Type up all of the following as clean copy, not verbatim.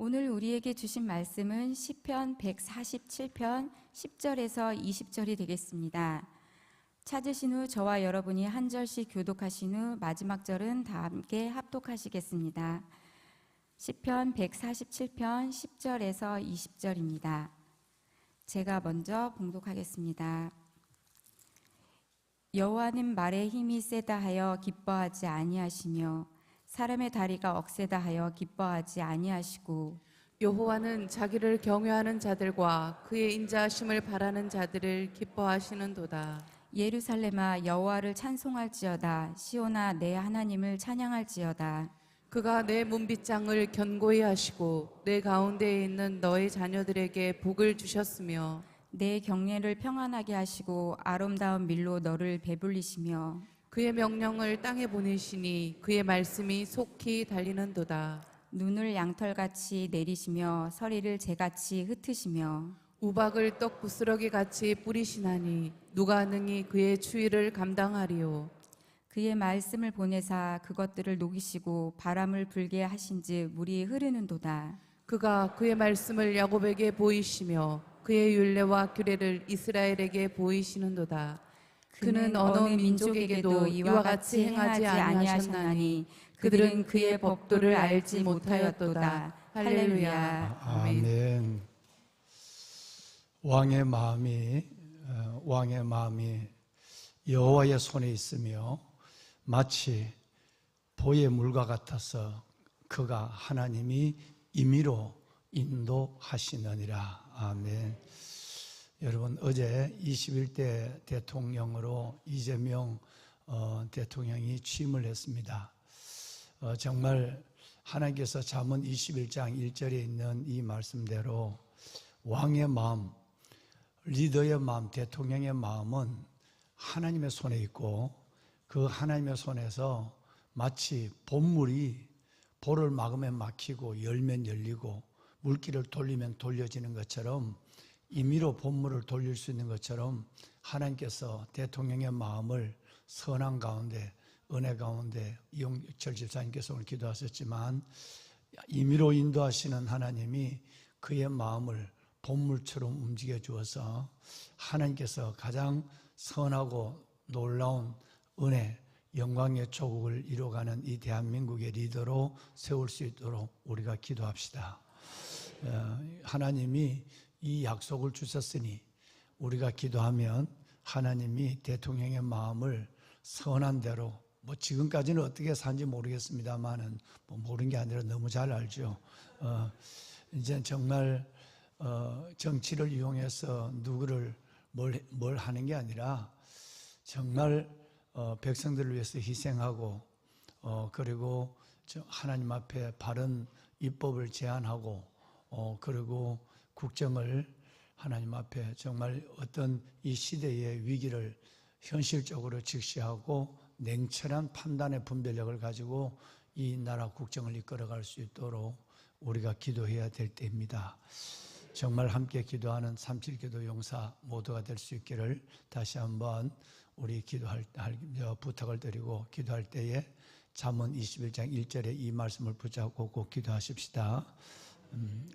오늘 우리에게 주신 말씀은 시편 147편 10절에서 20절이 되겠습니다. 찾으신 후 저와 여러분이 한 절씩 교독하신 후 마지막 절은 다 함께 합독하시겠습니다. 시편 147편 10절에서 20절입니다. 제가 먼저 봉독하겠습니다. 여호와는 말에 힘이 세다 하여 기뻐하지 아니하시며 사람의 다리가 억세다 하여 기뻐하지 아니하시고 여호와는 자기를 경외하는 자들과 그의 인자하심을 바라는 자들을 기뻐하시는도다. 예루살렘아 여호와를 찬송할지어다. 시온아 내 하나님을 찬양할지어다. 그가 내 문빗장을 견고히 하시고 내 가운데에 있는 너의 자녀들에게 복을 주셨으며 내 경례를 평안하게 하시고 아름다운 밀로 너를 배불리시며 그의 명령을 땅에 보내시니 그의 말씀이 속히 달리는도다. 눈을 양털같이 내리시며 서리를 재같이 흩으시며 우박을 떡 부스러기 같이 뿌리시나니 누가 능히 그의 추위를 감당하리요. 그의 말씀을 보내사 그것들을 녹이시고 바람을 불게 하신즉 물이 흐르는도다. 그가 그의 말씀을 야곱에게 보이시며 그의 율례와 규례를 이스라엘에게 보이시는도다. 그는 어느 민족에게도 이와 같이 행하지 아니하셨나니 그들은 그의 법도를 알지 못하였도다. 할렐루야. 아멘. 왕의 마음이 여호와의 손에 있으며 마치 보의 물과 같아서 그가 하나님이 임의로 인도하시느니라. 아멘. 여러분, 어제 21대 대통령으로 이재명 대통령이 취임을 했습니다. 정말 하나님께서 잠언 21장 1절에 있는 이 말씀대로 왕의 마음, 리더의 마음, 대통령의 마음은 하나님의 손에 있고 그 하나님의 손에서 마치 봇물이 볼을 막으면 막히고 열면 열리고 물길을 돌리면 돌려지는 것처럼 임의로 봇물을 돌릴 수 있는 것처럼 하나님께서 대통령의 마음을 선한 가운데 은혜 가운데 이용철 집사님께서 오늘 기도하셨지만 임의로 인도하시는 하나님이 그의 마음을 봇물처럼 움직여 주어서 하나님께서 가장 선하고 놀라운 은혜, 영광의 조국을 이루어가는 이 대한민국의 리더로 세울 수 있도록 우리가 기도합시다. 하나님이 이 약속을 주셨으니 우리가 기도하면 하나님이 대통령의 마음을 선한 대로 지금까지는 어떻게 산지 모르겠습니다만은 모르는 게 아니라 너무 잘 알죠. 이제 정말 정치를 이용해서 누구를 뭘 하는 게 아니라 정말 백성들을 위해서 희생하고 그리고 하나님 앞에 바른 입법을 제안하고 그리고 국정을 하나님 앞에 정말 어떤 이 시대의 위기를 현실적으로 직시하고 냉철한 판단의 분별력을 가지고 이 나라 국정을 이끌어갈 수 있도록 우리가 기도해야 될 때입니다. 정말 함께 기도하는 37기도 용사 모두가 될 수 있기를 다시 한번 우리 기도할 부탁을 드리고 기도할 때에 잠언 21장 1절에 이 말씀을 붙잡고 꼭 기도하십시다.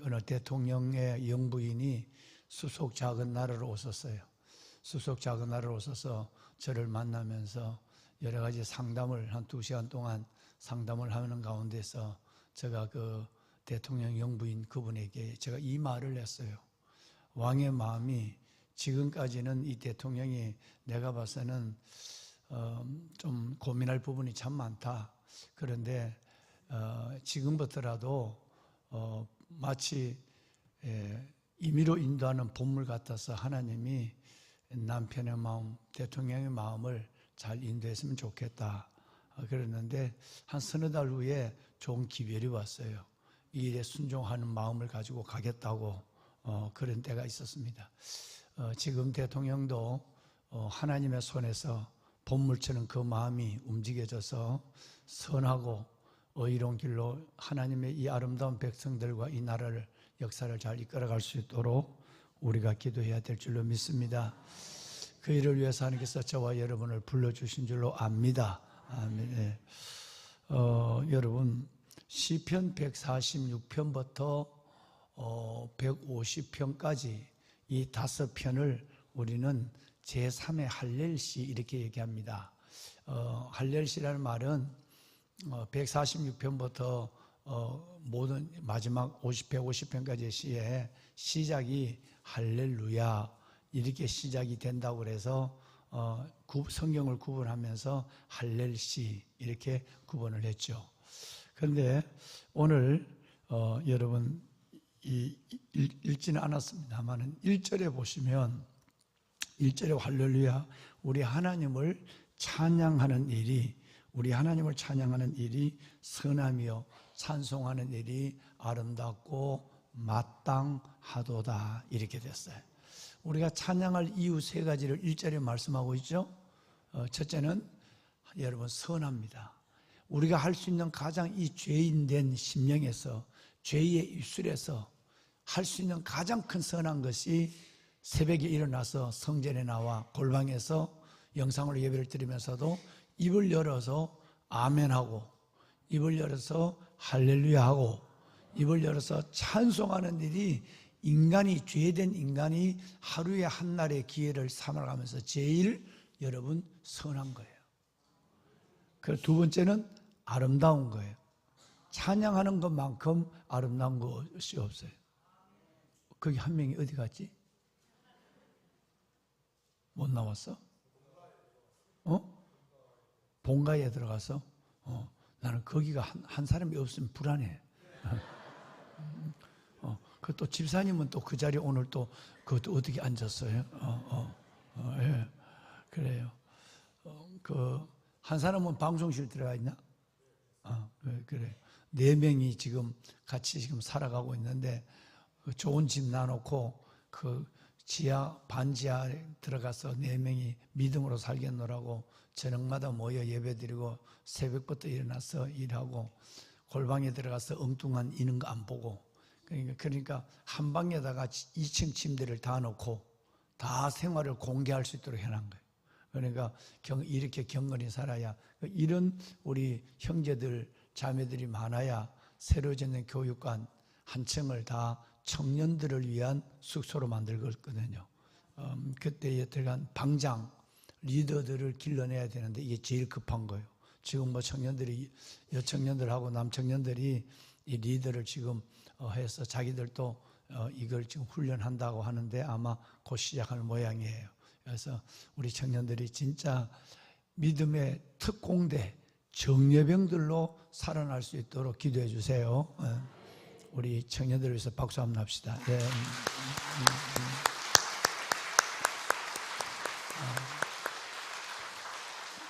어느 대통령의 영부인이 수속 작은 나라로 오셨어요. 수속 작은 나라로 오셔서 저를 만나면서 여러 가지 상담을 한 2시간 동안 상담을 하는 가운데서 제가 그 대통령 영부인 그분에게 제가 이 말을 했어요. 왕의 마음이 지금까지는 이 대통령이 내가 봐서는 좀 고민할 부분이 참 많다. 그런데 지금부터라도 마치 임의로 인도하는 봇물 같아서 하나님이 남편의 마음, 대통령의 마음을 잘 인도했으면 좋겠다. 그랬는데 한 서너 달 후에 좋은 기별이 왔어요. 이 일에 순종하는 마음을 가지고 가겠다고 그런 때가 있었습니다. 지금 대통령도 하나님의 손에서 봇물처럼 그 마음이 움직여져서 선하고 의로운 길로 하나님의 이 아름다운 백성들과 이 나라를 역사를 잘 이끌어갈 수 있도록 우리가 기도해야 될 줄로 믿습니다. 그 일을 위해서 하나님께서 저와 여러분을 불러주신 줄로 압니다. 아멘. 여러분 시편 146편부터 150편까지 이 5편을 우리는 제3의 할렐시 이렇게 얘기합니다. 할렐시라는 말은 146편부터 모든 마지막 150편까지의 시에 시작이 할렐루야 이렇게 시작이 된다고 그래서 성경을 구분하면서 할렐시 이렇게 구분을 했죠. 그런데 오늘 여러분 읽지는 않았습니다만 1절에 보시면 1절에 할렐루야 우리 하나님을 찬양하는 일이 선함이요 찬송하는 일이 아름답고 마땅하도다 이렇게 됐어요. 우리가 찬양할 이유 3가지를 1절에 말씀하고 있죠. 첫째는 여러분 선합니다. 우리가 할 수 있는 가장 이 죄인된 심령에서 죄의 입술에서 할 수 있는 가장 큰 선한 것이 새벽에 일어나서 성전에 나와 골방에서 영상으로 예배를 드리면서도 입을 열어서 아멘하고 입을 열어서 할렐루야하고 입을 열어서 찬송하는 일이 인간이 죄된 인간이 하루에 한 날의 기회를 삼아가면서 제일 여러분 선한 거예요. 그리고 두 번째는 아름다운 거예요. 찬양하는 것만큼 아름다운 것이 없어요. 거기 한 명이 어디 갔지? 못 나왔어? 본가에 들어가서? 나는 거기가 한 사람이 없으면 불안해. 또 집사님은 또 그 자리에 오늘 또 그것도 어떻게 앉았어요? 예. 그래요. 한 사람은 방송실 들어가 있나? 그래. 4명이 지금 같이 지금 살아가고 있는데 좋은 집 나놓고 반지하에 들어가서 4명이 믿음으로 살겠노라고 저녁마다 모여 예배드리고 새벽부터 일어나서 일하고 골방에 들어가서 엉뚱한 이런 거 안 보고 그러니까 한 방에다가 2층 침대를 다 놓고 다 생활을 공개할 수 있도록 해놓은 거예요. 그러니까 이렇게 경건히 살아야 이런 우리 형제들 자매들이 많아야 새로 짓는 교육관 한 층을 다 청년들을 위한 숙소로 만들거든요. 그때에 들어간 방장 리더들을 길러내야 되는데 이게 제일 급한 거예요. 지금 여청년들하고 남청년들이 이 리더를 지금 해서 자기들도 이걸 지금 훈련한다고 하는데 아마 곧 시작하는 모양이에요. 그래서 우리 청년들이 진짜 믿음의 특공대 정예병들로 살아날 수 있도록 기도해 주세요. 우리 청년들을 위해서 박수 한번 합시다. 네.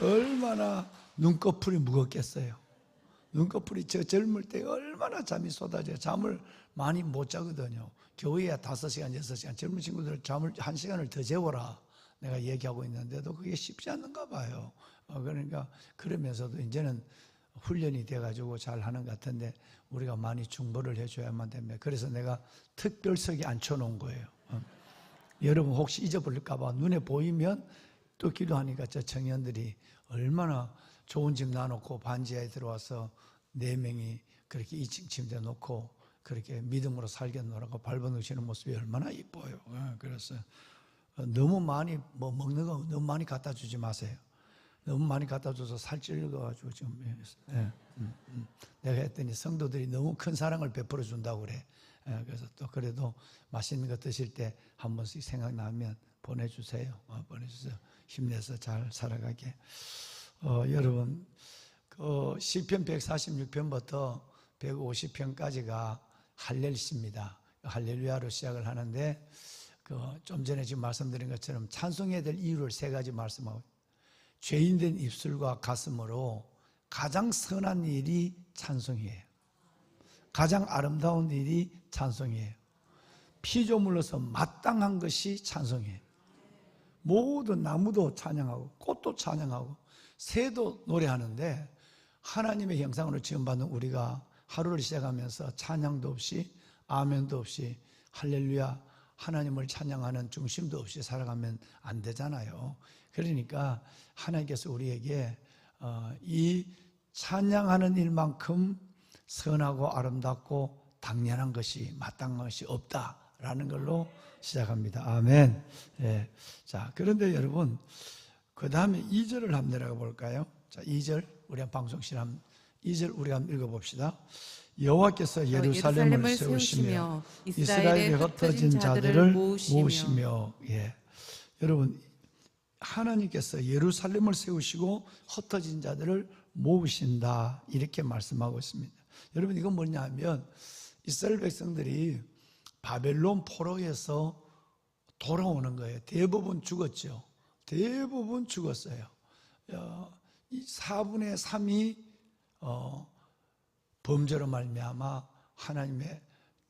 얼마나 눈꺼풀이 무겁겠어요. 눈꺼풀이 젊을 때 얼마나 잠이 쏟아져요. 잠을 많이 못 자거든요. 교회에 5시간, 6시간 젊은 친구들 잠을 1시간을 더 재워라 내가 얘기하고 있는데도 그게 쉽지 않는가 봐요. 그러니까 그러면서도 이제는 훈련이 돼가지고 잘 하는 것 같은데 우리가 많이 중보를 해줘야만 됩니다. 그래서 내가 특별석에 앉혀놓은 거예요. 여러분 혹시 잊어버릴까 봐 눈에 보이면 또 기도하니까 저 청년들이 얼마나 좋은 집 놔놓고 반지하에 들어와서 4명이 그렇게 2층 침대 놓고 그렇게 믿음으로 살겠노라고 발버둥치는 모습이 얼마나 이뻐요. 그래서 너무 많이 먹는 거 너무 많이 갖다 주지 마세요. 너무 많이 갖다 줘서 살찔러가지고 지금 내가 했더니 성도들이 너무 큰 사랑을 베풀어 준다고 그래. 그래서 또 그래도 맛있는 거 드실 때 한 번씩 생각나면 보내주세요. 보내주세요. 힘내서 잘 살아가게. 여러분 시편 146편부터 150편까지가 할렐시입니다. 할렐루야로 시작을 하는데 좀 전에 지금 말씀드린 것처럼 찬송해야 될 이유를 3가지 말씀하고 죄인된 입술과 가슴으로 가장 선한 일이 찬송이에요. 가장 아름다운 일이 찬송이에요. 피조물로서 마땅한 것이 찬송이에요. 모든 나무도 찬양하고 꽃도 찬양하고 새도 노래하는데 하나님의 형상으로 지음받는 우리가 하루를 시작하면서 찬양도 없이 아멘도 없이 할렐루야 하나님을 찬양하는 중심도 없이 살아가면 안 되잖아요. 그러니까 하나님께서 우리에게 이 찬양하는 일만큼 선하고 아름답고 당연한 것이 마땅한 것이 없다라는 걸로 시작합니다. 아멘. 예. 자, 그런데 여러분, 그 다음에 2절을 한번 내려가 볼까요? 자, 2절 우리 방송실 한번 2절 우리 한번 읽어봅시다. 여호와께서 예루살렘을 세우시며 이스라엘에 흩어진 자들을 모으시며. 예. 여러분, 하나님께서 예루살렘을 세우시고 흩어진 자들을 모으신다 이렇게 말씀하고 있습니다. 여러분, 이건 뭐냐 하면 이스라엘 백성들이 바벨론 포로에서 돌아오는 거예요. 대부분 죽었죠. 대부분 죽었어요. 이 4분의 3이 범죄로 말미암아 하나님의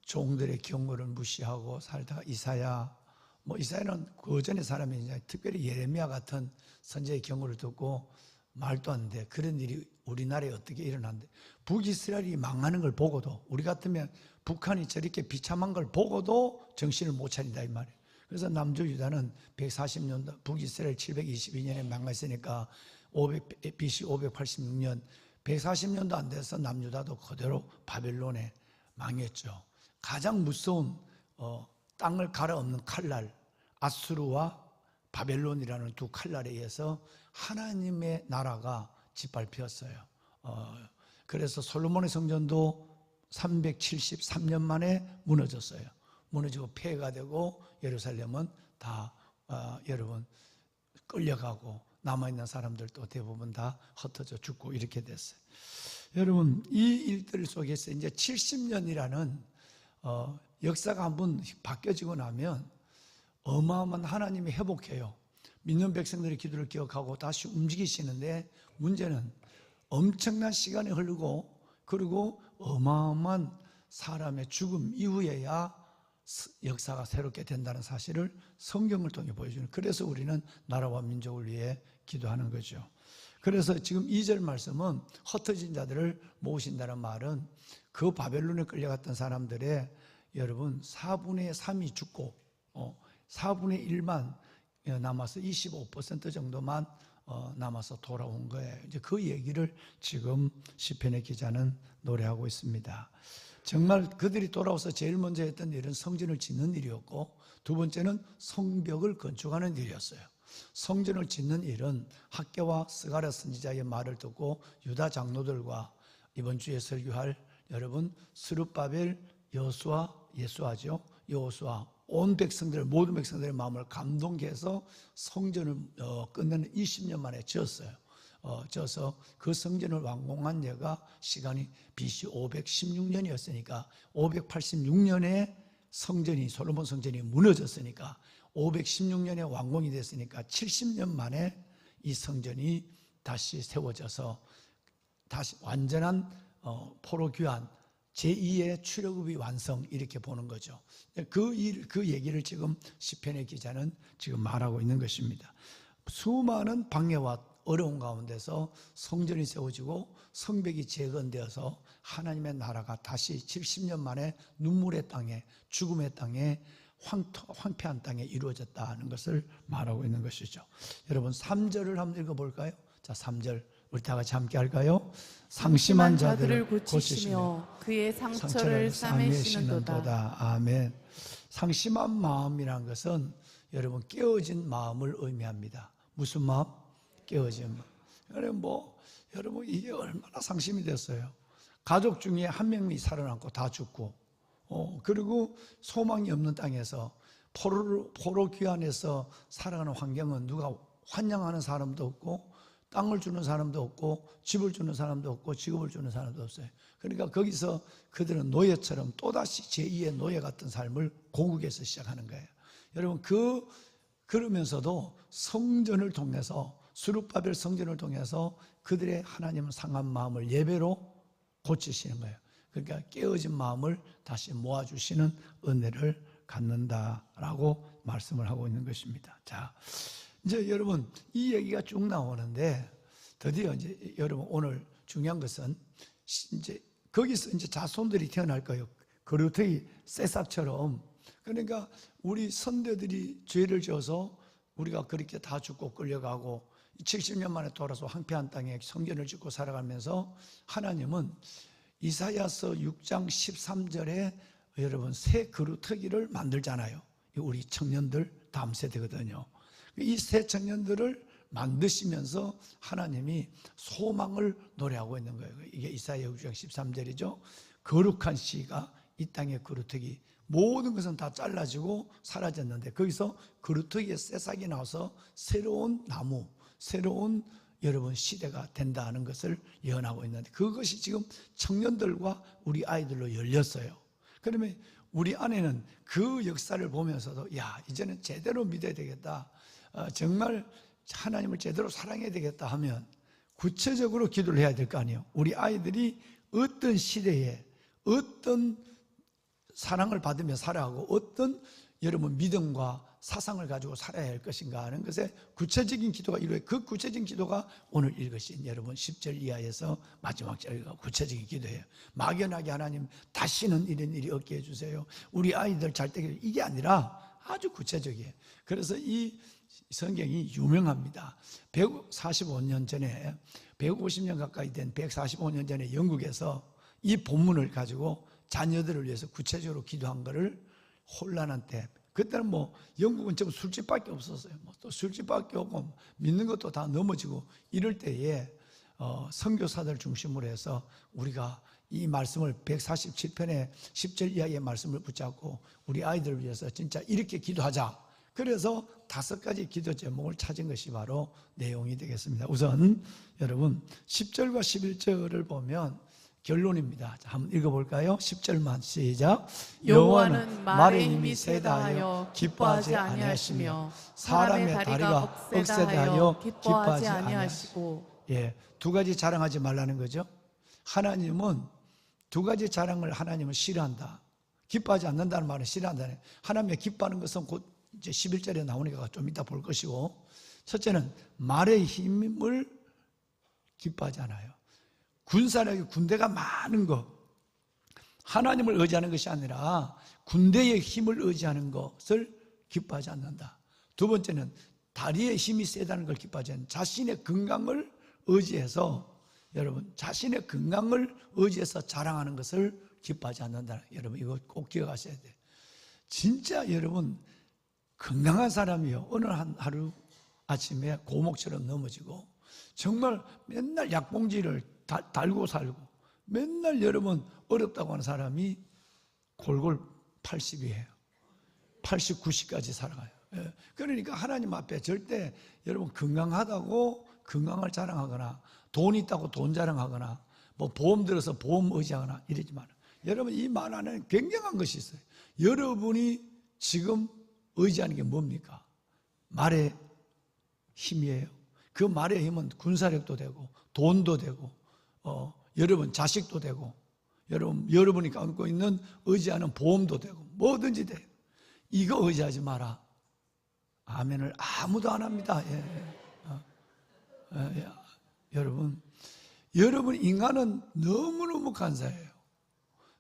종들의 경고를 무시하고 살다가 이사야는 그 전에 사람이 이제 특별히 예레미야 같은 선지자의 경고를 듣고 말도 안 돼. 그런 일이 우리나라에 어떻게 일어난대. 북이스라엘이 망하는 걸 보고도, 우리 같으면 북한이 저렇게 비참한 걸 보고도 정신을 못 차린다 이 말이에요. 그래서 남조 유다는 140년도, 북이스라엘 722년에 망했으니까 BC 586년 140년도 안 돼서 남유다도 그대로 바벨론에 망했죠. 가장 무서운 땅을 갈아엎는 칼날, 아수르와 바벨론이라는 두 칼날에 의해서 하나님의 나라가 짓밟혔어요. 그래서 솔로몬의 성전도 373년 만에 무너졌어요. 무너지고 폐해가 되고 예루살렘은 다 여러분 끌려가고 남아있는 사람들도 대부분 다 흩어져 죽고 이렇게 됐어요. 여러분, 이 일들 속에서 이제 70년이라는 역사가 한번 바뀌어지고 나면 어마어마한 하나님이 회복해요. 믿는 백성들의 기도를 기억하고 다시 움직이시는데, 문제는 엄청난 시간이 흐르고 그리고 어마어마한 사람의 죽음 이후에야 역사가 새롭게 된다는 사실을 성경을 통해 보여주는, 그래서 우리는 나라와 민족을 위해 기도하는 거죠. 그래서 지금 2절 말씀은 흩어진 자들을 모으신다는 말은 그 바벨론에 끌려갔던 사람들의 여러분 4분의 3이 죽고 4분의 1만 남아서 25% 정도만 남아서 돌아온 거예요. 이제 그 얘기를 지금 시편의 기자는 노래하고 있습니다. 정말 그들이 돌아와서 제일 먼저 했던 일은 성전을 짓는 일이었고, 두 번째는 성벽을 건축하는 일이었어요. 성전을 짓는 일은 학개와 스가랴 선지자의 말을 듣고 유다 장로들과 이번 주에 설교할 여러분 스룹바벨, 여호수아, 예수아죠. 여호수아, 온 백성들, 모든 백성들의 마음을 감동케 해서 성전을 끝내는 20년 만에 지었어요. 지어서 그 성전을 완공한 예가 시간이 BC 516년이었으니까 586년에 성전이, 솔로몬 성전이 무너졌으니까 516년에 완공이 됐으니까 70년 만에 이 성전이 다시 세워져서 다시 완전한 포로 귀환, 제2의 출애굽이 완성, 이렇게 보는 거죠. 그 얘기를 지금 시편의 기자는 지금 말하고 있는 것입니다. 수많은 방해와 어려운 가운데서 성전이 세워지고 성벽이 재건되어서 하나님의 나라가 다시 70년 만에 눈물의 땅에, 죽음의 땅에, 황폐한 땅에 이루어졌다는 것을 말하고 있는 것이죠. 여러분 3절을 한번 읽어볼까요? 자, 3절 우리 다 같이 함께 할까요? 상심한 자들을 고치시며 그의 상처를 싸매시는도다. 아멘. 상심한 마음이란 것은 여러분 깨어진 마음을 의미합니다. 무슨 마음? 깨어진 마음. 여러분 이게 얼마나 상심이 됐어요. 가족 중에 한 명이 살아남고 다 죽고, 그리고 소망이 없는 땅에서 포로 귀환해서 살아가는 환경은 누가 환영하는 사람도 없고, 땅을 주는 사람도 없고, 집을 주는 사람도 없고, 직업을 주는 사람도 없어요. 그러니까 거기서 그들은 노예처럼 또다시 제2의 노예 같은 삶을 고국에서 시작하는 거예요. 여러분 그러면서도 성전을 통해서, 스룹바벨 성전을 통해서 그들의 하나님을 상한 마음을 예배로 고치시는 거예요. 그러니까 깨어진 마음을 다시 모아주시는 은혜를 갖는다라고 말씀을 하고 있는 것입니다. 자, 이제 여러분 이 얘기가 쭉 나오는데 드디어 이제 여러분 오늘 중요한 것은 이제 거기서 이제 자손들이 태어날 거예요. 그루터기 새싹처럼. 그러니까 우리 선대들이 죄를 지어서 우리가 그렇게 다 죽고 끌려가고 70년 만에 돌아서 황폐한 땅에 성전을 짓고 살아가면서 하나님은 이사야서 6장 13절에 여러분 새 그루터기를 만들잖아요. 우리 청년들 다음 세대거든요. 이 새 청년들을 만드시면서 하나님이 소망을 노래하고 있는 거예요. 이게 이사야 6장 13절이죠. 거룩한 씨가 이 땅의 그루터기, 모든 것은 다 잘라지고 사라졌는데 거기서 그루터기에 새싹이 나와서 새로운 나무, 새로운 여러분 시대가 된다는 것을 예언하고 있는데, 그것이 지금 청년들과 우리 아이들로 열렸어요. 그러면 우리 안에는 그 역사를 보면서도 야, 이제는 제대로 믿어야 되겠다, 정말 하나님을 제대로 사랑해야 되겠다 하면 구체적으로 기도를 해야 될 거 아니에요. 우리 아이들이 어떤 시대에 어떤 사랑을 받으며 살아가고 어떤 여러분 믿음과 사상을 가지고 살아야 할 것인가 하는 것에 구체적인 기도가 이루어요. 그 구체적인 기도가 오늘 읽으신 여러분 10절 이하에서 마지막 절과 구체적인 기도예요. 막연하게 하나님 다시는 이런 일이 없게 해주세요, 우리 아이들 잘 되게, 이게 아니라 아주 구체적이에요. 그래서 이 성경이 유명합니다. 145년 전에, 150년 가까이 된 145년 전에 영국에서 이 본문을 가지고 자녀들을 위해서 구체적으로 기도한 것을 혼란한 때, 그때는 뭐 영국은 전부 술집밖에 없었어요. 뭐 또 술집밖에 없고 믿는 것도 다 넘어지고 이럴 때에 선교사들 중심으로 해서 우리가 이 말씀을 147편의 10절 이하의 말씀을 붙잡고 우리 아이들을 위해서 진짜 이렇게 기도하자. 그래서 5가지 기도 제목을 찾은 것이 바로 내용이 되겠습니다. 우선 여러분 10절과 11절을 보면 결론입니다. 자, 한번 읽어볼까요? 10절만 시작. 여호와는 말에 힘이 세다 하여 기뻐하지 아니하시며 사람의 다리가 억세다 하여 기뻐하지 아니하시고. 예, 2가지 자랑하지 말라는 거죠. 하나님은 2가지 자랑을 하나님은 싫어한다. 기뻐하지 않는다는 말은 싫어한다. 하나님의 기뻐하는 것은 곧 이제 11절에 나오니까 좀 이따 볼 것이고, 첫째는 말의 힘을 기뻐하지 않아요. 군사력이 군대가 많은 것, 하나님을 의지하는 것이 아니라 군대의 힘을 의지하는 것을 기뻐하지 않는다. 2번째는 다리의 힘이 세다는 걸 기뻐하지 않는다. 자신의 건강을 의지해서, 여러분 자신의 건강을 의지해서 자랑하는 것을 기뻐하지 않는다. 여러분 이거 꼭 기억하셔야 돼요. 진짜 여러분 건강한 사람이요, 어느 하루 아침에 고목처럼 넘어지고 정말 맨날 약봉지를 달고 살고 맨날 여러분 어렵다고 하는 사람이 골골 80이에요. 80, 90까지 살아가요. 그러니까 하나님 앞에 절대 여러분 건강하다고 건강을 자랑하거나 돈 있다고 돈 자랑하거나 뭐 보험 들어서 보험 의지하거나 이러지 마라. 여러분 이 말 안에 굉장한 것이 있어요. 여러분이 지금 의지하는 게 뭡니까? 말의 힘이에요. 그 말의 힘은 군사력도 되고 돈도 되고 여러분 자식도 되고 여러분이 갖고 있는 의지하는 보험도 되고 뭐든지 돼요. 이거 의지하지 마라. 아멘을 아무도 안 합니다. 여러분 인간은 너무너무 간사해요.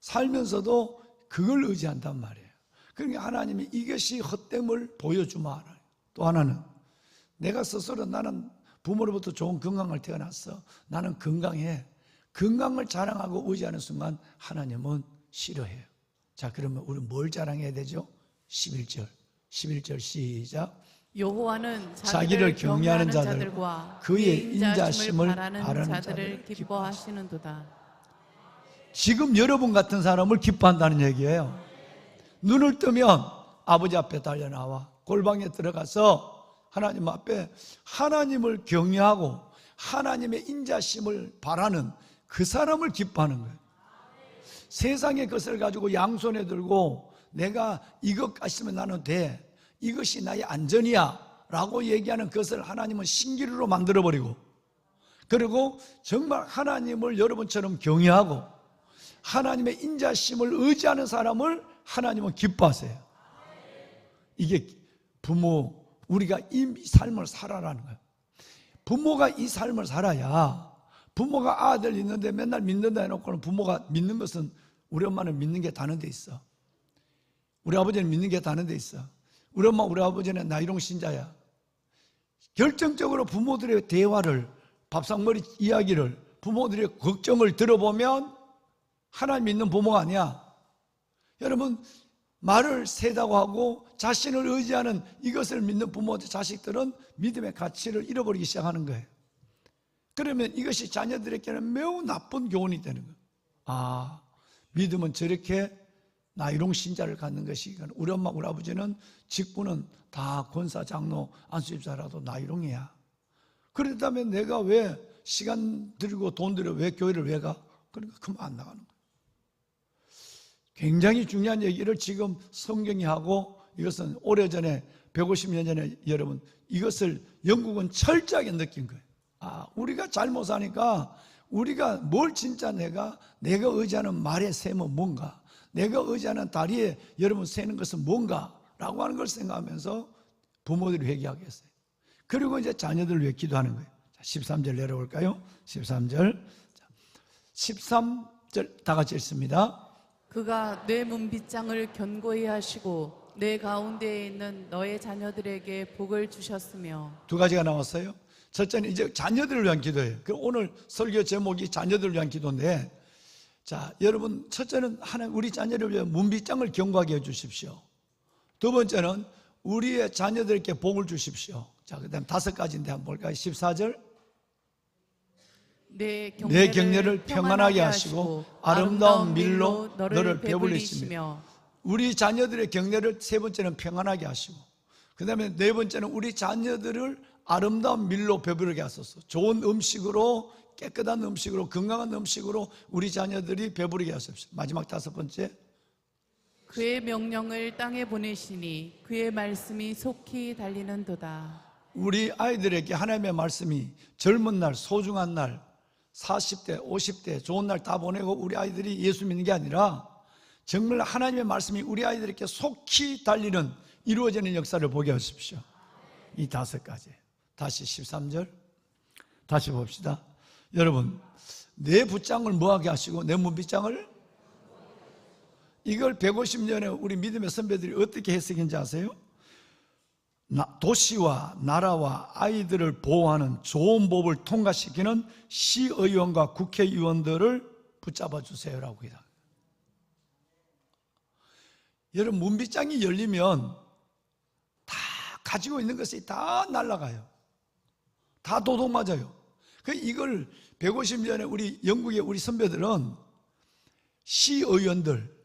살면서도 그걸 의지한단 말이에요. 그러니까 하나님이 이것이 헛됨을 보여주마. 또 하나는 내가 스스로 나는 부모로부터 좋은 건강을 태어났어, 나는 건강해, 건강을 자랑하고 의지하는 순간 하나님은 싫어해요. 자, 그러면 우리 뭘 자랑해야 되죠? 11절 시작. 여호와는 자기를 경외하는 자들과 그의 인자심을 바라는 자들을 기뻐하시는도다. 지금 여러분 같은 사람을 기뻐한다는 얘기예요. 눈을 뜨면 아버지 앞에 달려나와 골방에 들어가서 하나님 앞에 하나님을 경외하고 하나님의 인자심을 바라는 그 사람을 기뻐하는 거예요. 세상의 것을 가지고 양손에 들고 내가 이것까지면 나는 돼, 이것이 나의 안전이야 라고 얘기하는 것을 하나님은 신기루로 만들어버리고, 그리고 정말 하나님을 여러분처럼 경외하고 하나님의 인자심을 의지하는 사람을 하나님은 기뻐하세요. 이게 부모, 우리가 이 삶을 살아라는 거예요. 부모가 이 삶을 살아야, 부모가 아들 있는데 맨날 믿는다 해놓고는 부모가 믿는 것은, 우리 엄마는 믿는 게 다른 데 있어, 우리 아버지는 믿는 게 다른 데 있어, 우리 엄마 우리 아버지는 나이롱 신자야. 결정적으로 부모들의 대화를, 밥상머리 이야기를, 부모들의 걱정을 들어보면 하나님 믿는 부모가 아니야. 여러분, 말을 세다고 하고 자신을 의지하는 이것을 믿는 부모, 자식들은 믿음의 가치를 잃어버리기 시작하는 거예요. 그러면 이것이 자녀들에게는 매우 나쁜 교훈이 되는 거예요. 아, 믿음은 저렇게 나이롱 신자를 갖는 것이, 우리 엄마 우리 아버지는 직분은 다 권사, 장로, 안수집사라도 나이롱이야. 그렇다면 내가 왜 시간 들이고 돈 들여 왜 교회를 왜 가? 그러니까 그만 안 나가는 거예요. 굉장히 중요한 얘기를 지금 성경이 하고, 이것은 오래전에 150년 전에 여러분 이것을 영국은 철저하게 느낀 거예요. 아, 우리가 잘못 사니까 우리가 뭘 진짜 내가 의지하는 말의 셈은 뭔가, 내가 의지하는 다리에 여러분 세는 것은 뭔가 라고 하는 걸 생각하면서 부모들이 회개하게 했어요. 그리고 이제 자녀들을 위해 기도하는 거예요. 13절 내려올까요? 13절 다 같이 읽습니다. 그가 내 문빗장을 견고히 하시고 내 가운데에 있는 너의 자녀들에게 복을 주셨으며. 두 가지가 나왔어요. 첫째는 이제 자녀들을 위한 기도예요. 그럼 오늘 설교 제목이 자녀들을 위한 기도인데, 자, 여러분, 첫째는 하나님 우리 자녀를 위해 문빗장을 견고하게 해주십시오. 두 번째는 우리의 자녀들에게 복을 주십시오. 자, 그 다음 5가지인데 한번 볼까요? 14절 내 경례를 평안하게 하시고 아름다운 밀로 너를 배불리시며. 우리 자녀들의 경례를 세 번째는 평안하게 하시고, 그 다음에 네 번째는 우리 자녀들을 아름다운 밀로 배부르게 하소서. 좋은 음식으로, 깨끗한 음식으로, 건강한 음식으로 우리 자녀들이 배부르게 하십시오. 마지막 5번째, 그의 명령을 땅에 보내시니 그의 말씀이 속히 달리는도다. 우리 아이들에게 하나님의 말씀이 젊은 날, 소중한 날, 40대, 50대 좋은 날 다 보내고 우리 아이들이 예수 믿는 게 아니라 정말 하나님의 말씀이 우리 아이들에게 속히 달리는, 이루어지는 역사를 보게 하십시오. 이 5가지. 다시 13절 다시 봅시다. 여러분, 내 붓장을 뭐하게 하시고 내 문빗장을, 이걸 150년에 우리 믿음의 선배들이 어떻게 해석했는지 아세요? 도시와 나라와 아이들을 보호하는 좋은 법을 통과시키는 시의원과 국회의원들을 붙잡아 주세요라고 해요. 여러분, 문빗장이 열리면 다 가지고 있는 것이 다 날아가요. 다 도둑 맞아요. 이걸 150년에 우리 영국의 우리 선배들은 시의원들,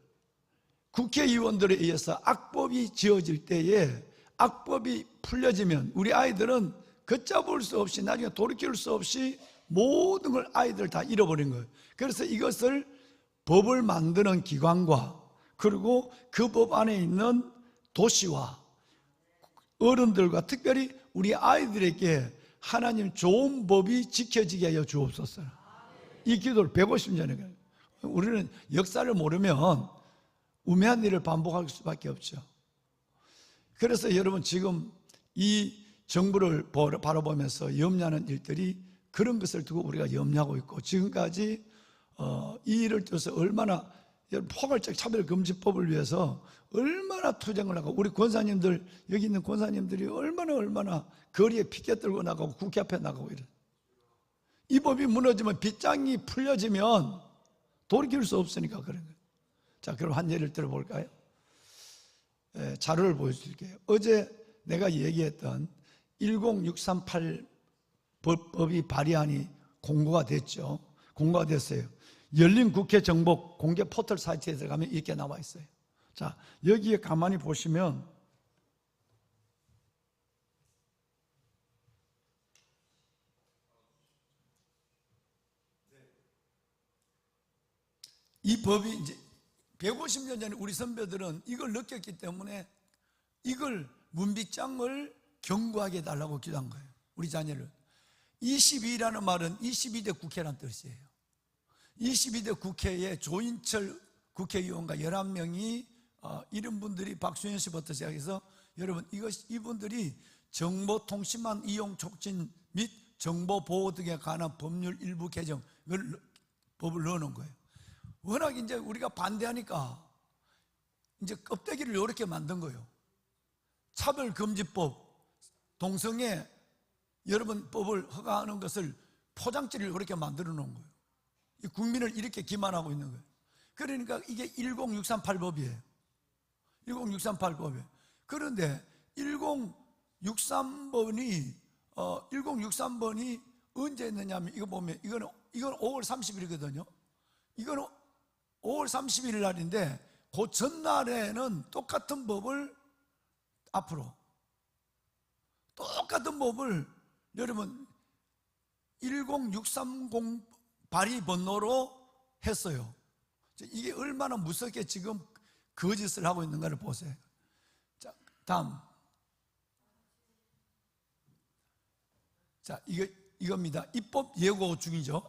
국회의원들에 의해서 악법이 지어질 때에 악법이 풀려지면 우리 아이들은 걷잡을 수 없이, 나중에 돌이킬 수 없이 모든 걸 아이들 다 잃어버린 거예요. 그래서 이것을 법을 만드는 기관과, 그리고 그 법 안에 있는 도시와 어른들과, 특별히 우리 아이들에게 하나님 좋은 법이 지켜지게 하여 주옵소서. 이 기도를 150년에, 우리는 역사를 모르면 우매한 일을 반복할 수밖에 없죠. 그래서 여러분, 지금 이 정부를 바라보면서 염려하는 일들이 그런 것을 두고 우리가 염려하고 있고, 지금까지 이 일을 통해서 얼마나 포괄적 차별금지법을 위해서 얼마나 투쟁을 하고, 우리 권사님들, 여기 있는 권사님들이 얼마나 거리에 피켓 들고 나가고 국회 앞에 나가고 이래. 이 법이 무너지면, 빗장이 풀려지면 돌이킬 수 없으니까 그런 거예요. 자, 그럼 한 예를 들어볼까요? 자료를 보여드릴게요. 어제 내가 얘기했던 10638 법이 발의안이 공고가 됐죠. 공고가 됐어요. 열린 국회 정보 공개 포털 사이트에 들어가면 이렇게 나와 있어요. 자, 여기에 가만히 보시면 이 법이 이제 150년 전에 우리 선배들은 이걸 느꼈기 때문에 이걸 문빗장을 견고하게 해달라고 기도한 거예요. 우리 자녀를. 22라는 말은 22대 국회란 뜻이에요. 22대 국회에 조인철 국회의원과 11명이 이런 분들이, 박수현 씨부터 시작해서, 여러분, 이분들이 정보통신망 이용 촉진 및 정보보호 등에 관한 법률 일부 개정, 법을 넣어놓은 거예요. 워낙 이제 우리가 반대하니까 이제 껍데기를 이렇게 만든 거예요. 차별금지법, 동성애 여러분 법을 허가하는 것을 포장지를 이렇게 만들어 놓은 거예요. 국민을 이렇게 기만하고 있는 거예요. 그러니까 이게 10638법이에요. 10638법이에요. 그런데 1063번이 언제 했느냐면, 이거 보면 이건 5월 30일이거든요. 이거는 5월 30일 날인데 그 전날에는 똑같은 법을 앞으로 똑같은 법을 여러분 10630 발의 번호로 했어요. 이게 얼마나 무섭게 지금 거짓을 하고 있는가를 보세요. 자, 다음. 자, 이겁니다. 입법 예고 중이죠.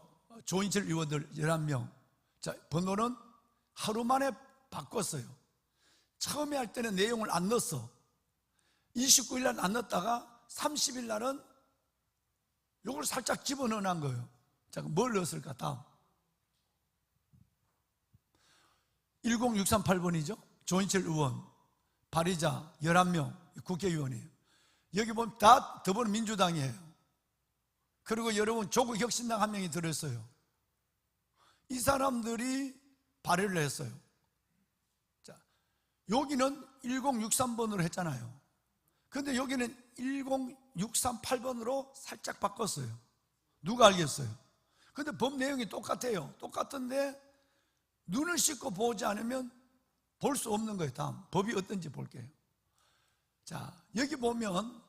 조인철 의원들 11명. 자, 번호는 하루 만에 바꿨어요. 처음에 할 때는 내용을 안 넣었어. 29일 날 안 넣었다가 30일 날은 요걸 살짝 집어넣은 거예요. 자, 그럼 뭘 넣었을까? 다음. 10638번이죠. 조인철 의원, 발의자 11명 국회의원이에요. 여기 보면 다 더불어민주당이에요. 그리고 여러분 조국혁신당 한 명이 들었어요. 이 사람들이 발의를 했어요. 자, 여기는 1063번으로 했잖아요. 근데 여기는 10638번으로 살짝 바꿨어요. 누가 알겠어요? 근데 법 내용이 똑같아요. 똑같은데 눈을 씻고 보지 않으면 볼 수 없는 거예요. 다음 법이 어떤지 볼게요. 자, 여기 보면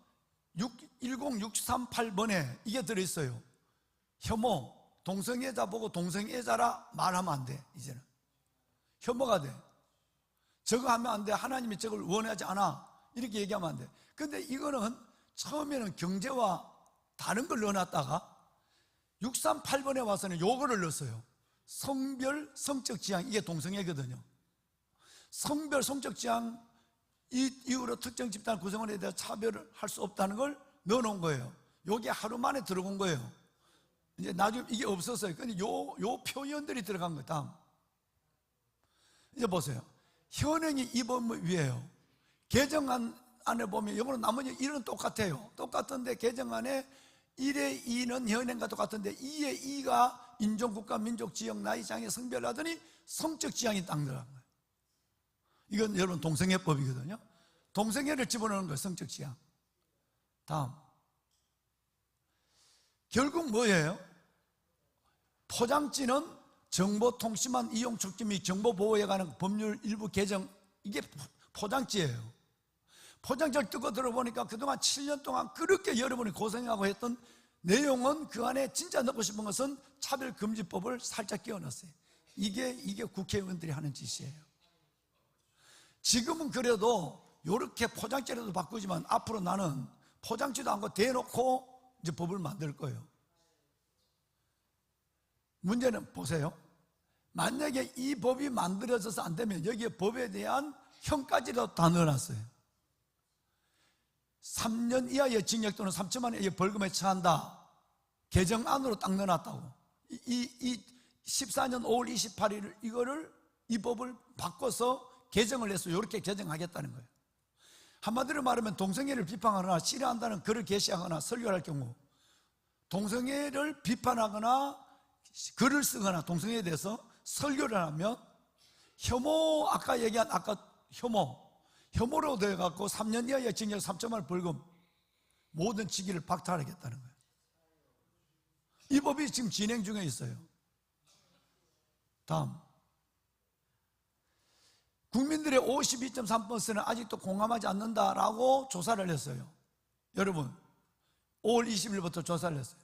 10638번에 이게 들어있어요. 혐오, 동성애자 보고 동성애자라 말하면 안 돼. 이제는 혐오가 돼. 저거 하면 안 돼. 하나님이 저걸 원하지 않아. 이렇게 얘기하면 안 돼. 근데 이거는 처음에는 경제와 다른 걸 넣어놨다가 638번에 와서는 요거를 넣었어요. 성별, 성적 지향. 이게 동성애거든요. 성별, 성적 지향 이후로 특정 집단 구성원에 대해 차별을 할 수 없다는 걸 넣어놓은 거예요. 요게 하루 만에 들어온 거예요. 이제 나중에 이게 없었어요. 근데 요 표현들이 들어간 거예요. 다음. 이제 보세요. 현행이 이 법 위에요. 개정안 안에 보면 영어로 나머지 1은 똑같아요. 똑같은데 개정안에 1의 2는 현행과 똑같은데 2의 2가 인종, 국가, 민족, 지역, 나이, 장애, 성별하더니 성적 지향이 딱 들어간 거예요. 이건 여러분 동성애법이거든요. 동성애를 집어넣는 거예요. 성적 지향. 다음. 결국 뭐예요? 포장지는 정보통신망 이용 촉진 및 정보보호에 관한 법률 일부 개정. 이게 포장지예요. 포장지를 뜯고 들어보니까 그동안 7년 동안 그렇게 여러분이 고생하고 했던 내용은 그 안에 진짜 넣고 싶은 것은 차별금지법을 살짝 끼워넣었어요. 이게 국회의원들이 하는 짓이에요. 지금은 그래도 이렇게 포장지라도 바꾸지만 앞으로 나는 포장지도 않고 대놓고 이제 법을 만들 거예요. 문제는 보세요. 만약에 이 법이 만들어져서 안 되면 여기에 법에 대한 형까지도 다 넣어놨어요. 3년 이하의 징역 또는 3천만 원의 벌금에 처한다. 개정안으로 딱 넣어놨다고. 이 14년 5월 28일 이 법을 바꿔서 개정을 해서 이렇게 개정하겠다는 거예요. 한마디로 말하면 동성애를 비판하거나 싫어한다는 글을 게시하거나 설교를 할 경우, 동성애를 비판하거나 글을 쓰거나 동성애에 대해서 설교를 하면 아까 얘기한 혐오로 되어갖고 3년 이하의 징역 3천만 원 벌금, 모든 직위를 박탈하겠다는 거예요. 이 법이 지금 진행 중에 있어요. 다음. 국민들의 52.3%는 아직도 공감하지 않는다라고 조사를 했어요. 여러분, 5월 20일부터 조사를 했어요.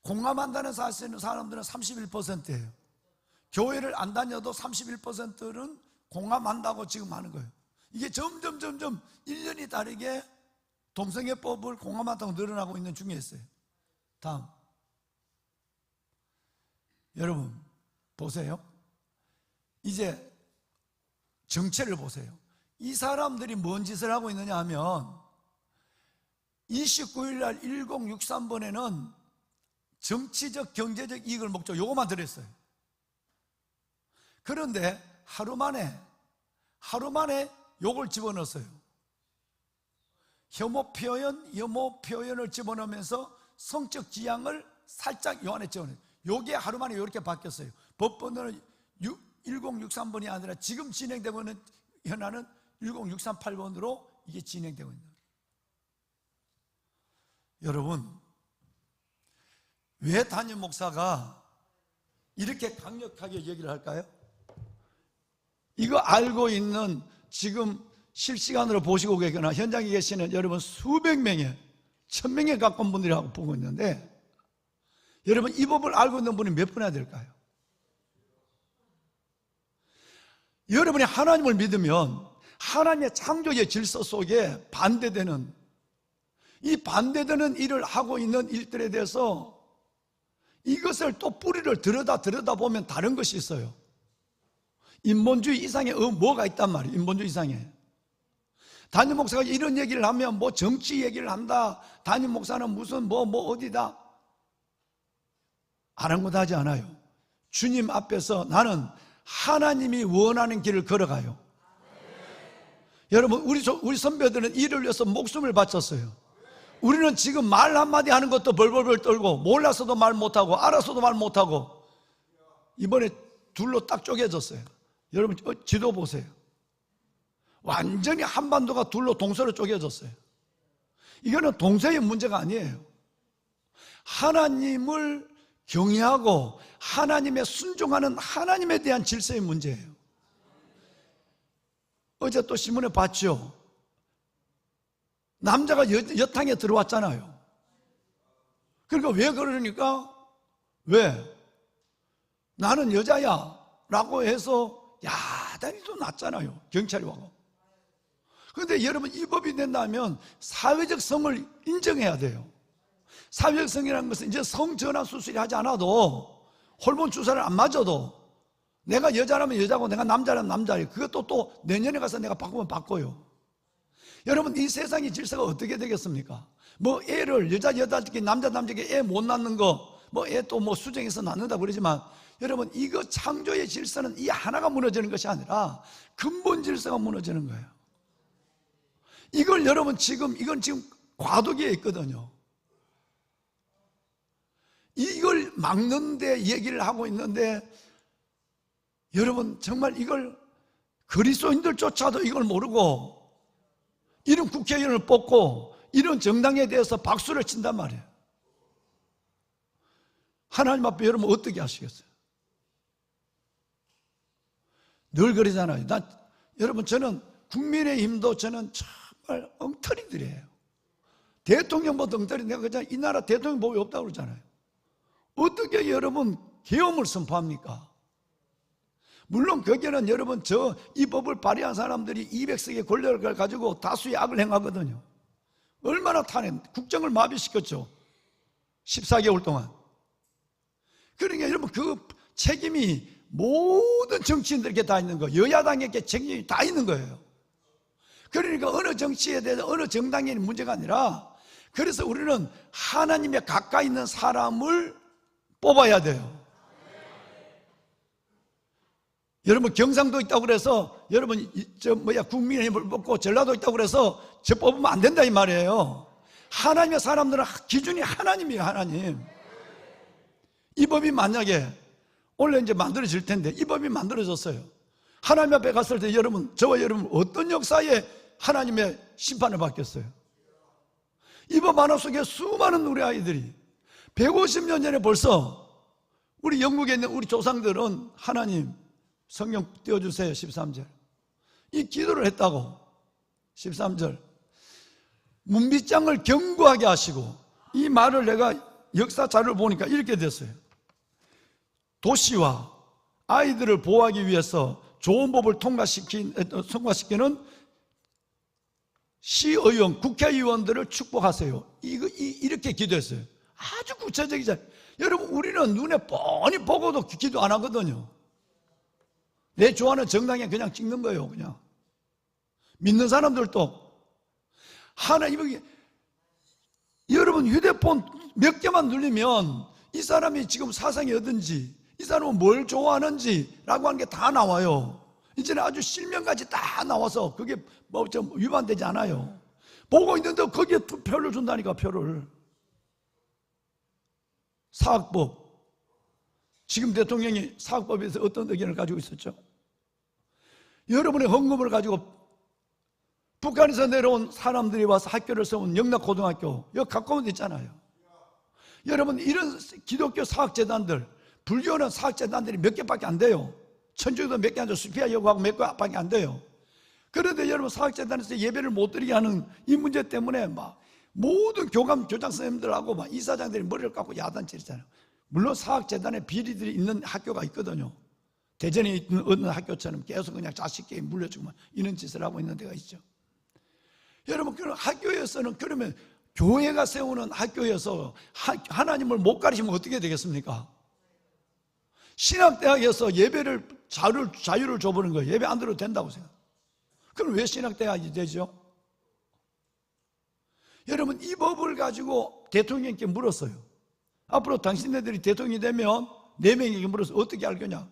공감한다는 사람들은 31%예요. 교회를 안 다녀도 31%는 공감한다고 지금 하는 거예요. 이게 점점 1년이 다르게 동성애법을 공감한다고 늘어나고 있는 중에 있어요. 다음. 여러분 보세요. 이제 정체를 보세요. 이 사람들이 뭔 짓을 하고 있느냐 하면 29일 날 1063번에는 정치적 경제적 이익을 목적 요거만 들었어요. 그런데 하루 만에 요걸 집어넣었어요. 혐오 표현을 집어넣으면서 성적 지향을 살짝 요 안에 집어넣어요. 요게 하루 만에 이렇게 바뀌었어요. 법 번호는 1063번이 아니라 지금 진행되고 있는 현안은 10638번으로 이게 진행되고 있는 거예요. 여러분, 왜 담임 목사가 이렇게 강력하게 얘기를 할까요? 이거 알고 있는 지금 실시간으로 보시고 계거나 현장에 계시는 여러분 수백 명의 1000명에 가까운 분들이 하고 보고 있는데, 여러분 이 법을 알고 있는 분이 몇 분이나 될까요? 여러분이 하나님을 믿으면 하나님의 창조의 질서 속에 반대되는, 이 반대되는 일을 하고 있는 일들에 대해서 이것을 또 뿌리를 들여다보면 다른 것이 있어요. 인본주의 이상의 뭐가 있단 말이에요. 인본주의 이상에. 담임 목사가 이런 얘기를 하면 뭐 정치 얘기를 한다, 담임 목사는 무슨 뭐 어디다, 아랑곳하지 않아요. 주님 앞에서 나는 하나님이 원하는 길을 걸어가요. 여러분, 우리 선배들은 이를 위해서 목숨을 바쳤어요. 우리는 지금 말 한마디 하는 것도 벌벌벌 떨고, 몰라서도 말 못하고, 알아서도 말 못하고, 이번에 둘로 딱 쪼개졌어요. 여러분 지도 보세요. 완전히 한반도가 둘로 동서로 쪼개졌어요. 이거는 동서의 문제가 아니에요. 하나님을 경외하고 하나님에 순종하는 하나님에 대한 질서의 문제예요. 어제 또 신문에 봤죠. 남자가 여탕에 들어왔잖아요. 그러니까 왜 그러니까, 왜? 나는 여자야 라고 해서 야단이 또 났잖아요. 경찰이 와고. 그런데 여러분, 이 법이 된다면 사회적 성을 인정해야 돼요. 사회적 성이라는 것은 이제 성전환 수술이 하지 않아도, 호르몬 주사를 안 맞아도, 내가 여자라면 여자고 내가 남자라면 남자예요. 그것도 또 내년에 가서 내가 바꾸면 바꿔요. 여러분, 이 세상의 질서가 어떻게 되겠습니까? 뭐 애를 여자끼리 남자끼리 애 못 낳는 거, 뭐 애 또 뭐 수정해서 낳는다 그러지만, 여러분 이거 창조의 질서는 이 하나가 무너지는 것이 아니라 근본 질서가 무너지는 거예요. 이걸 여러분 이건 지금 과도기에 있거든요. 이걸 막는데 얘기를 하고 있는데, 여러분 정말 이걸 그리스도인들조차도 이걸 모르고 이런 국회의원을 뽑고 이런 정당에 대해서 박수를 친단 말이에요. 하나님 앞에 여러분 어떻게 하시겠어요? 늘 그러잖아요. 여러분 저는 국민의힘도 저는 정말 엉터리들이에요. 대통령보다 엉터리. 내가 그냥 이 나라 대통령 법이 없다고 그러잖아요. 어떻게 여러분 계엄을 선포합니까? 물론 거기에는 여러분 이 법을 발의한 사람들이 200석의 권력을 가지고 다수의 악을 행하거든요. 얼마나 국정을 마비시켰죠. 14개월 동안. 그러니까 여러분 그 책임이 모든 정치인들에게 다 있는 거예요. 여야당에게 책임이 다 있는 거예요. 그러니까 어느 정치에 대해서 어느 정당의 문제가 아니라, 그래서 우리는 하나님에 가까이 있는 사람을 뽑아야 돼요. 여러분 경상도 있다고 그래서 여러분 국민의힘을 뽑고 전라도 있다고 그래서 저 뽑으면 안 된다 이 말이에요. 하나님의 사람들은 기준이 하나님이에요. 하나님. 이 법이 만약에 원래 이제 만들어질 텐데, 이 법이 만들어졌어요. 하나님 앞에 갔을 때 여러분, 저와 여러분 어떤 역사에 하나님의 심판을 받겠어요? 이 법 하나 속에 수많은 우리 아이들이 150년 전에 벌써 우리 영국에 있는 우리 조상들은 하나님 성령 띄워주세요 13절 이 기도를 했다고. 13절 문빗장을 견고하게 하시고, 이 말을 내가 역사 자료를 보니까 이렇게 됐어요. 도시와 아이들을 보호하기 위해서 좋은 법을 통과시키는 시의원, 국회의원들을 축복하세요. 이렇게 기도했어요. 아주 구체적이잖아요. 여러분 우리는 눈에 뻔히 보고도 기도 안 하거든요. 내 좋아하는 정당에 그냥 찍는 거예요. 그냥 믿는 사람들도 하나님, 여러분 휴대폰 몇 개만 누르면 이 사람이 지금 사상이 어떤지, 이 사람은 뭘 좋아하는지 라고 하는 게 다 나와요. 이제는 아주 실명까지 다 나와서 그게 뭐 좀 위반되지 않아요. 보고 있는데 거기에 표를 준다니까. 표를. 사학법 지금 대통령이 사학법에서 어떤 의견을 가지고 있었죠? 여러분의 헌금을 가지고 북한에서 내려온 사람들이 와서 학교를 세운 영락고등학교, 여기 가까운 데 있잖아요. 여러분, 이런 기독교 사학재단들, 불교는 사학재단들이 몇 개밖에 안 돼요. 천주교도 몇 개 안 돼요. 수피아 여고하고 몇 개밖에 안 돼요. 그런데 여러분, 사학재단에서 예배를 못 드리게 하는 이 문제 때문에 막 모든 교감, 교장 선생님들하고 막 이사장들이 머리를 깎고 야단치잖아요. 물론 사학재단에 비리들이 있는 학교가 있거든요. 대전에 있는 어느 학교처럼 계속 그냥 자식에게 물려주고 이런 짓을 하고 있는 데가 있죠. 여러분, 그런 학교에서는, 그러면 교회가 세우는 학교에서 하나님을 못 가르치면 어떻게 되겠습니까? 신학대학에서 예배를 자유를 줘버린 거예요. 예배 안 들어도 된다고 생각해요. 그럼 왜 신학대학이 되죠? 여러분, 이 법을 가지고 대통령께 물었어요. 앞으로 당신네들이 대통령이 되면 4명에게 물어서 어떻게 할 거냐?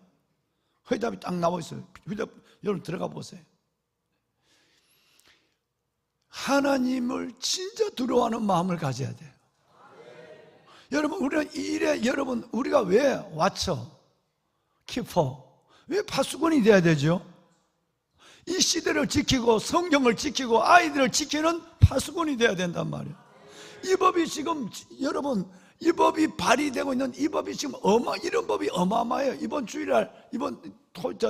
회답이 딱 나와 있어요. 회답, 여러분 들어가 보세요. 하나님을 진짜 두려워하는 마음을 가져야 돼요. 여러분, 우리는 이 일에, 여러분, 우리가 왜 와처, 키퍼, 왜 파수꾼이 돼야 되죠? 이 시대를 지키고 성경을 지키고 아이들을 지키는 파수꾼이 돼야 된단 말이에요. 이 법이 지금, 여러분, 이 법이 발의되고 있는 이 법이 지금 이런 법이 어마어마해요. 이번 주일날,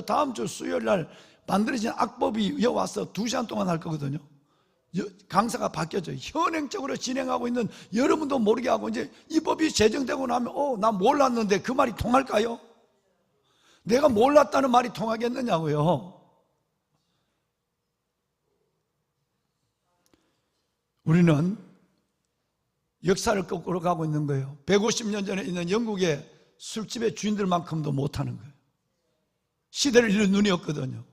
다음 주 수요일날 만들어진 악법이 여기 와서 2시간 동안 할 거거든요. 강사가 바뀌었죠. 현행적으로 진행하고 있는, 여러분도 모르게 하고, 이제 이 법이 제정되고 나면 나 몰랐는데 그 말이 통할까요? 내가 몰랐다는 말이 통하겠느냐고요. 우리는 역사를 거꾸로 가고 있는 거예요. 150년 전에 있는 영국의 술집의 주인들만큼도 못하는 거예요. 시대를 잃은 눈이 없거든요.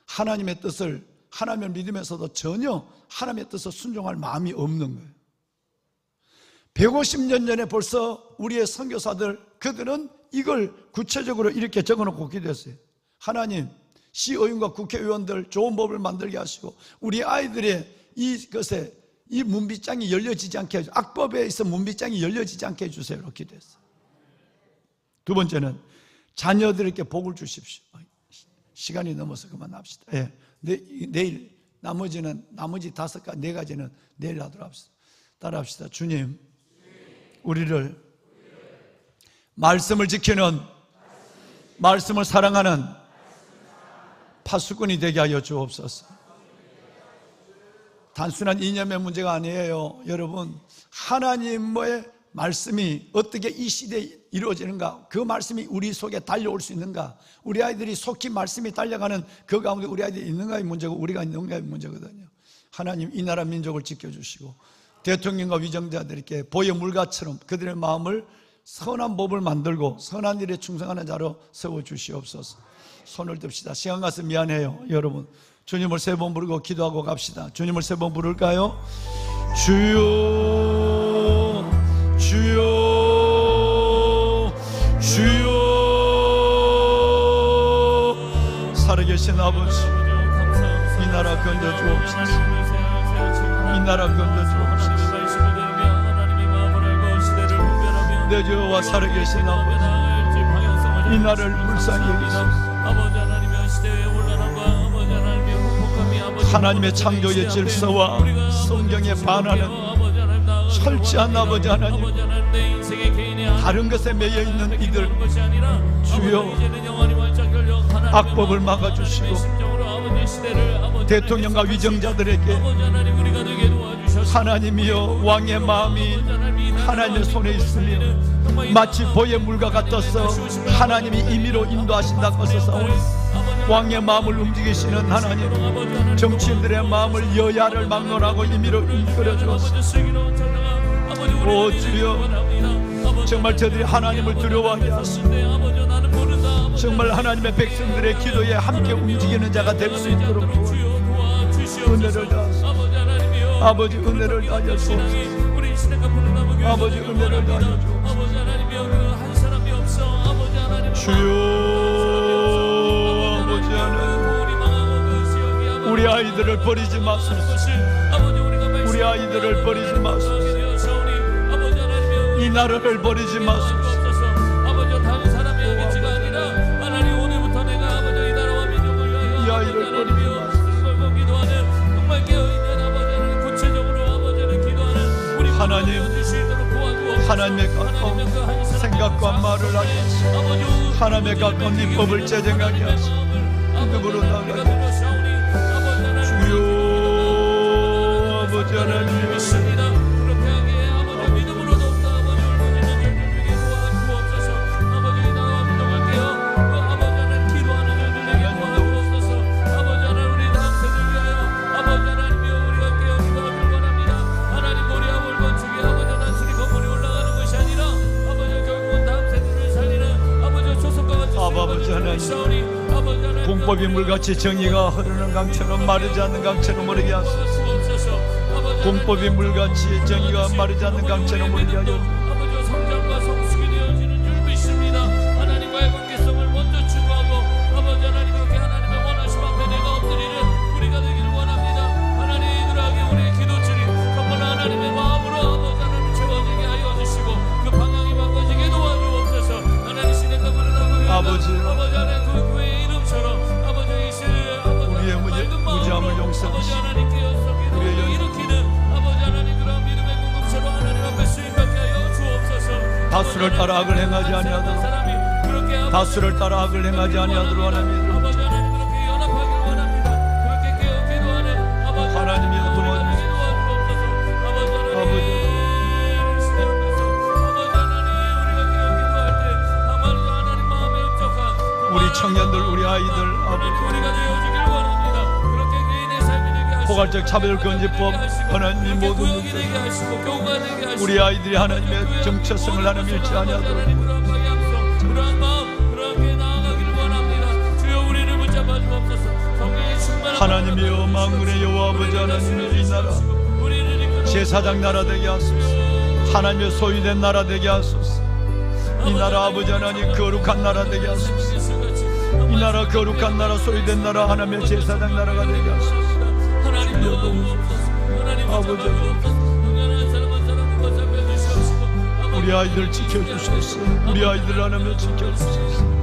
하나님의 뜻을, 하나님을 믿으면서도 전혀 하나님의 뜻을 순종할 마음이 없는 거예요. 150년 전에 벌써 우리의 선교사들, 그들은 이걸 구체적으로 이렇게 적어놓고 기도했어요. 하나님, 시의원과 국회의원들 좋은 법을 만들게 하시고 우리 아이들의 이것에 이 문빗장이 열려지지 않게 해주세요. 악법에 있어 문빗장이 열려지지 않게 해주세요. 이렇게 기도했어요. 두 번째는 자녀들에게 복을 주십시오. 시간이 넘어서 그만합시다. 예. 내일 나머지 4가지는 내일 하도록 합시다. 따라합시다. 주님, 우리를 말씀을 지키는, 말씀을 사랑하는 파수꾼이 되게 하여 주옵소서. 단순한 이념의 문제가 아니에요. 여러분, 하나님의 말씀이 어떻게 이 시대에 이루어지는가, 그 말씀이 우리 속에 달려올 수 있는가, 우리 아이들이 속히 말씀이 달려가는 그 가운데 우리 아이들이 있는가의 문제고 우리가 있는가의 문제거든요. 하나님, 이 나라 민족을 지켜주시고 대통령과 위정자들에게 보의 물가처럼 그들의 마음을 선한 법을 만들고 선한 일에 충성하는 자로 세워주시옵소서. 손을 듭시다. 시간 가서 미안해요. 여러분, 주님을 3번 부르고 기도하고 갑시다. 주님을 3번 부를까요? 주여, 주여, 주여. 살아계신 아버지, 이 나라 건져주옵소서. 이 나라 건져주옵소서. 내 주와 살아계신 아버지, 이 나라를 불쌍히 여기소서. 하나님의 창조의 질서와 성경에 반하는 철저한 아버지 하나님, 다른 것에 매여 있는 이들, 주여 악법을 막아주시고 대통령과 위정자들에게 하나님이여 왕의 마음이 하나님의 손에 있으며 마치 보의 물과 같아서 하나님이 임의로 인도하신다고 하소서. 왕의 마음을 움직이시는 하나님, 정치인들의 마음을 여야를 막론하고 임의로 이끌어 주옵소서. 오 주여, 정말 저들이 하나님을 두려워하게 하시고 정말 하나님의 백성들의 기도에 함께 움직이는 자가 될 수 있도록 은혜를 다하소서. 아버지, 은혜를 다하여 주옵소서. 아버지, 은혜를 다하여 주옵소서. 주여, 아버지 하나님, 우리 아이들을 버리지 마소서. 우리 아이들을 버리지 마소서. 이 나라를 버리지 마소서. 하나님의 가까운 생각과 말을 하게 하시고 하나님의 가까운 이 법을 제정하게 하시고 믿음으로 나아가게 하시고 주여 아버지 하나님 공법이 물같이 정의가 흐르는 강처럼 마르지 않는 강처럼 흐르게 하소서. 공법이 물같이 정의가 마르지 않는 강처럼 흐르게 하여 아버지 성장과 성숙이 되어지는 줄 믿습니다. 하나님과의 관계성을 먼저 추구하고 아버지 하나님 그렇게 하나님의 원하심 앞에 내가 엎드리는 우리가 되기를 원합니다. 하나님 그러하게 우리의 기도줄이 정말 하나님의 마음으로 아버지 하나님 채워지게 하여 주시고 그 방향이 바꿔지게 도와주옵소서. 하나님 시대가 부르다고 아버지 하나님 그 교회의 이름처럼 아버지 이 시대에 우리의 무지함을 용서하시고 우리의 일으키는 아버지 하나님 그런 믿음의 공동체로 하나님 앞에 수임받게 하여 주옵소서. 다수를 따라 악을 행하지 아니하도록 다수를 따라 악을 행하지 아니하도록 하나님 아버지 하나님 그렇게 연합하길 원합니다. 그렇게 기도하는 아버지 하나님이 도와주시옵소서. 아버지 하나님 이 시대 앞에서 아버지 하나님 우리가 기도할 때 하나님 마음에 흡족한 우리 청년들 우리 아이들 하나님 우리가 되어주길 원합니다. 그렇게 개인의 삶이 되게 하시고 포괄적 차별금지법 하나님 모든 구역이 되게 하시고 교우가 되게 하시고 우리 아이들이 하나님의 정체성을 하나님 잃지 아니하도록 그러한 방향성 그러한 마음 그렇게 나아가기를 원합니다. 주여 우리를 붙잡아 주옵소서. 성령의 충만한 하나님이여 만군의 여호와 아버지 하나님의 이 나라 우리를 이끌어 제사장 나라 되게 하소서. 하나님의 소유된 나라 되게 하소서. 이 나라 아버지 하나님 거룩한 나라 되게 하소서. 이 나라 거룩한 나라 소유된 나라 하나님의 제사장 나라가 되게 하소서. 하나님 도와주옵소서. 하나님 아버지 우리 아이들 지켜주소서. 우리 아이들 하나님 지켜주소서.